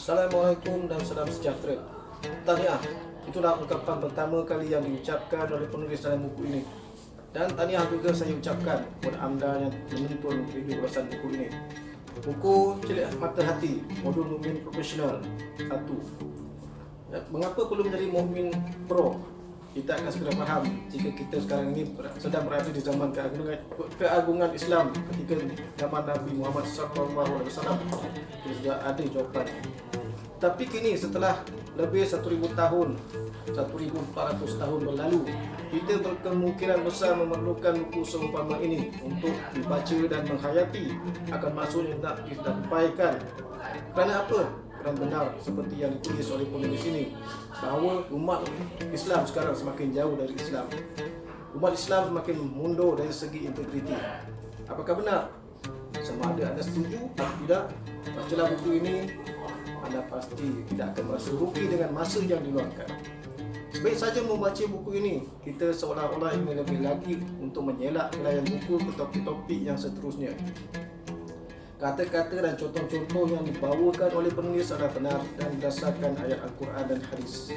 Assalamualaikum dan salam sejahtera. Tahniah, itulah ungkapan pertama kali yang diucapkan oleh penulis dalam buku ini. Dan tahniah juga saya ucapkan kepada anda yang menonton video ulasan buku ini. Buku Celik Mata Hati, Modul Mukmin Profesional 1. Mengapa perlu menjadi mukmin pro? Kita akan segera faham jika kita sekarang ini sedang berada di zaman keagungan Islam ketika zaman Nabi Muhammad SAW. Kita sudah ada jawapan. Tapi kini setelah lebih 1000 tahun, 1400 tahun berlalu, kita berkemungkinan besar memerlukan buku seumpama ini untuk dibaca dan menghayati akan maksud yang nak disampaikan. Kerana apa? Kerana benar seperti yang ditulis oleh penulis ini, bahawa umat Islam sekarang semakin jauh dari Islam. Umat Islam semakin mundur dari segi integriti. Apakah benar? Sama ada anda setuju atau tidak, bacalah buku ini, anda pasti tidak akan merasa rugi dengan masa yang diluangkan. Sebaik saja membaca buku ini, kita seolah-olah ingin lebih lagi untuk menyelak helaian buku ke topik-topik yang seterusnya. Kata-kata dan contoh-contoh yang dibawakan oleh penulis adalah benar dan berdasarkan ayat Al-Quran dan hadis.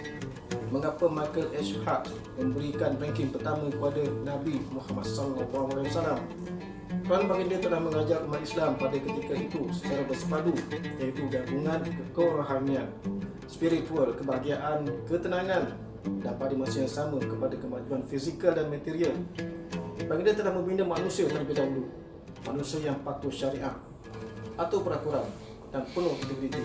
Mengapa Michael H. Hart memberikan ranking pertama kepada Nabi Muhammad SAW? Kerana baginda telah mengajar umat Islam pada ketika itu secara bersepadu, iaitu gabungan kerohanian, spiritual, kebahagiaan, ketenangan, dan pada masa yang sama kepada kemajuan fizikal dan material. Baginda telah membina manusia terlebih dahulu, manusia yang patuh syariah atau peraturan dan penuh integriti.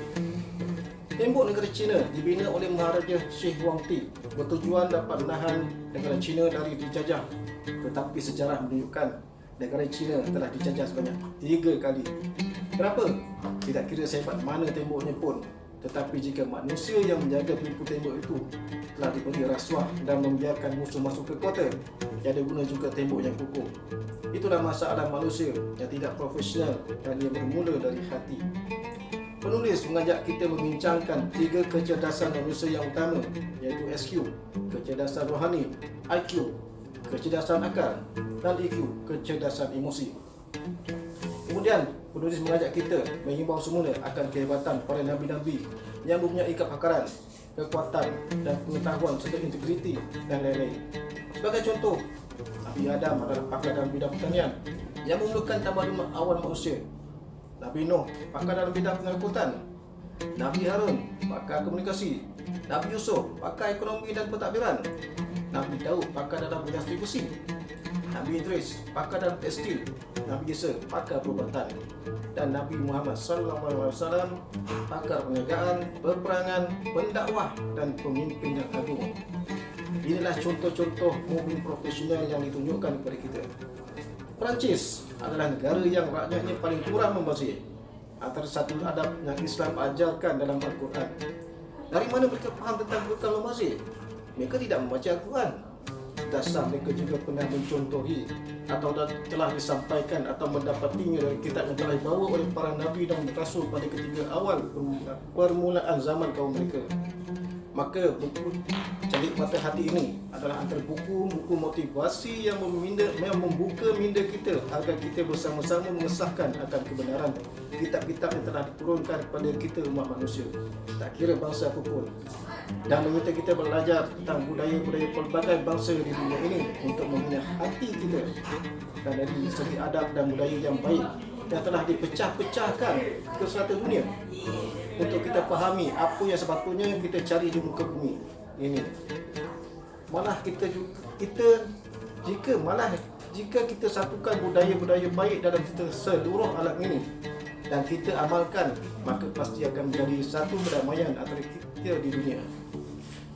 Tembok negara China dibina oleh Maharaja Shi Huangdi bertujuan dapat menahan negara China dari dijajah. Tetapi sejarah menunjukkan negara China telah dijajah sebanyak 3 kali. Kenapa? Tidak kira sehebat mana temboknya pun, tetapi jika manusia yang menjaga pelipu tembok itu telah diberi rasuah dan membiarkan musuh masuk ke kota, tiada guna juga tembok yang kukuh. Itulah masalah manusia yang tidak profesional dan ia bermula dari hati. Penulis mengajak kita membincangkan 3 kecerdasan manusia yang utama, iaitu SQ, kecerdasan rohani, IQ, kecerdasan akal, dan EQ, kecerdasan emosi. Kemudian penulis mengajak kita mengimbau semula akan kehebatan para nabi-nabi yang mempunyai kepakaran, kekuatan dan pengetahuan serta integriti dan lain-lain. Sebagai contoh, Nabi Adam adalah pakar dalam bidang pertanian yang memulakan tamadun awal manusia. Nabi Nuh pakar dalam bidang pengangkutan. Nabi Harun pakar komunikasi. Nabi Yusuf pakar ekonomi dan pentadbiran. Nabi Daud pakar dalam bidang distribusi. Nabi Idris pakar dalam tekstil. Nabi Isa pakar perubatan. Dan Nabi Muhammad SAW pakar perniagaan, peperangan, pendakwah dan pemimpin yang agung. Inilah contoh-contoh mukmin profesional yang ditunjukkan kepada kita. Perancis adalah negara yang rakyatnya paling kurang membazir. Antara satu adab yang Islam ajarkan dalam Al-Quran. Dari mana mereka faham tentang bukan membazir? Mereka tidak membaca Al-Quran. Dasar mereka juga pernah mencontohi atau telah disampaikan atau mendapatinya dari kitab yang telah dibawa oleh para nabi dan rasul pada ketika awal permulaan zaman kaum mereka. Maka buku Celik Mata Hati ini adalah antara buku-buku motivasi yang membuka minda kita agar kita bersama-sama mengesahkan akan kebenaran kitab-kitab yang telah diturunkan kepada kita umat manusia, tak kira bangsa apapun, dan meminta kita belajar tentang budaya-budaya pelbagai bangsa di dunia ini untuk membina hati kita dan dari segi adab dan budaya yang baik yang telah dipecah-pecahkan ke serata dunia untuk kita fahami apa yang sepatutnya kita cari di muka bumi ini. Malah jika kita satukan budaya-budaya baik dalam seluruh alam ini dan kita amalkan, maka pasti akan menjadi satu perdamaian antara kita di dunia.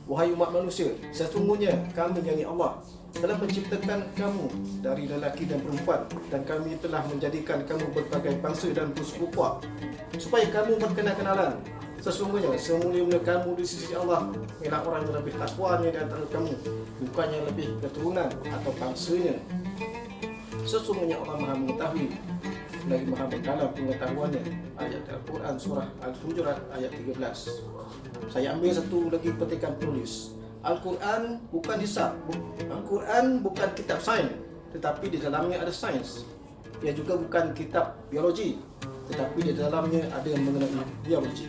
Wahai umat manusia, sesungguhnya kami yakni Allah telah menciptakan kamu dari lelaki dan perempuan, dan kami telah menjadikan kamu berbagai bangsa dan bersuku puak supaya kamu berkenal-kenalan. Sesungguhnya semulia-mulia kamu di sisi Allah ialah orang yang lebih takwanya di antara kamu, bukannya lebih keturunan atau bangsanya. Sesungguhnya Allah Maha mengetahui lagi Maha mendalam pengetahuannya. Ayat Al-Quran surah Al-Hujurat ayat 13. Saya ambil satu lagi petikan penulis. Al-Quran bukan hisab. Al-Quran bukan kitab sains, tetapi di dalamnya ada sains. Ia juga bukan kitab biologi, tetapi di dalamnya ada yang mengenai biologi.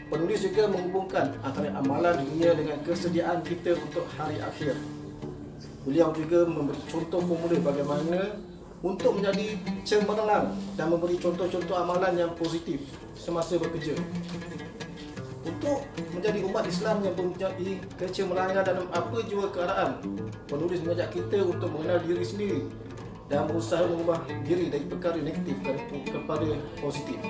Penulis juga menghubungkan antara amalan dunia dengan kesediaan kita untuk hari akhir. Beliau juga memberi contoh formula bagaimana untuk menjadi cemerlang dan memberi contoh-contoh amalan yang positif semasa bekerja. Untuk menjadi umat Islam yang mempunyai kecemerlangan dalam apa jua keadaan, penulis mengajak kita untuk mengenal diri sendiri dan berusaha mengubah diri dari perkara negatif kepada positif.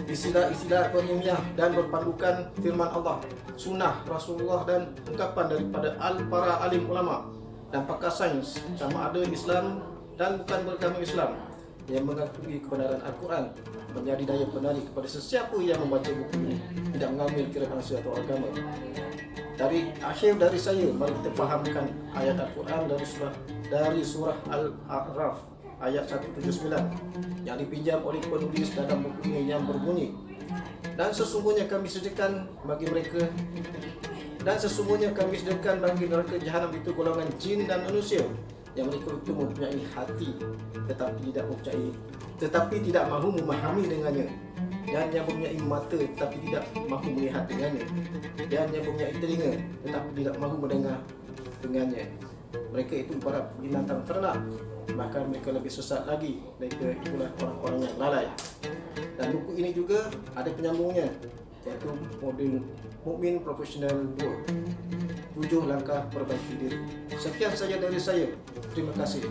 Istilah-istilah ilmiah dan berpandukan firman Allah, sunnah Rasulullah dan ungkapan daripada para alim ulama dan pakar sains sama ada Islam dan bukan beragama Islam yang mengakui kebenaran Al-Quran menjadi daya penarik kepada sesiapa yang membaca buku ini, tidak mengambil kira bangsa atau agama. Dari akhir dari saya, mari kita fahamkan ayat Al-Quran dari surah Al-A'raf ayat 179 yang dipinjam oleh penulis dalam buku ini yang berbunyi, dan sesungguhnya kami sediakan bagi neraka jahanam itu golongan jin dan manusia yang mereka itu mempunyai hati tetapi tidak mahu memahami dengannya, dan yang mempunyai mata tetapi tidak mahu melihat dengannya, dan yang mempunyai telinga tetapi tidak mahu mendengar dengannya. Mereka itu para binatang ternak, bahkan mereka lebih sesat lagi. Mereka itulah orang-orang yang lalai. Dan buku ini juga ada penyambungnya, iaitu modul Mukmin Profesional 2, 7 langkah perbaiki diri. Sekian saja dari saya. Terima kasih.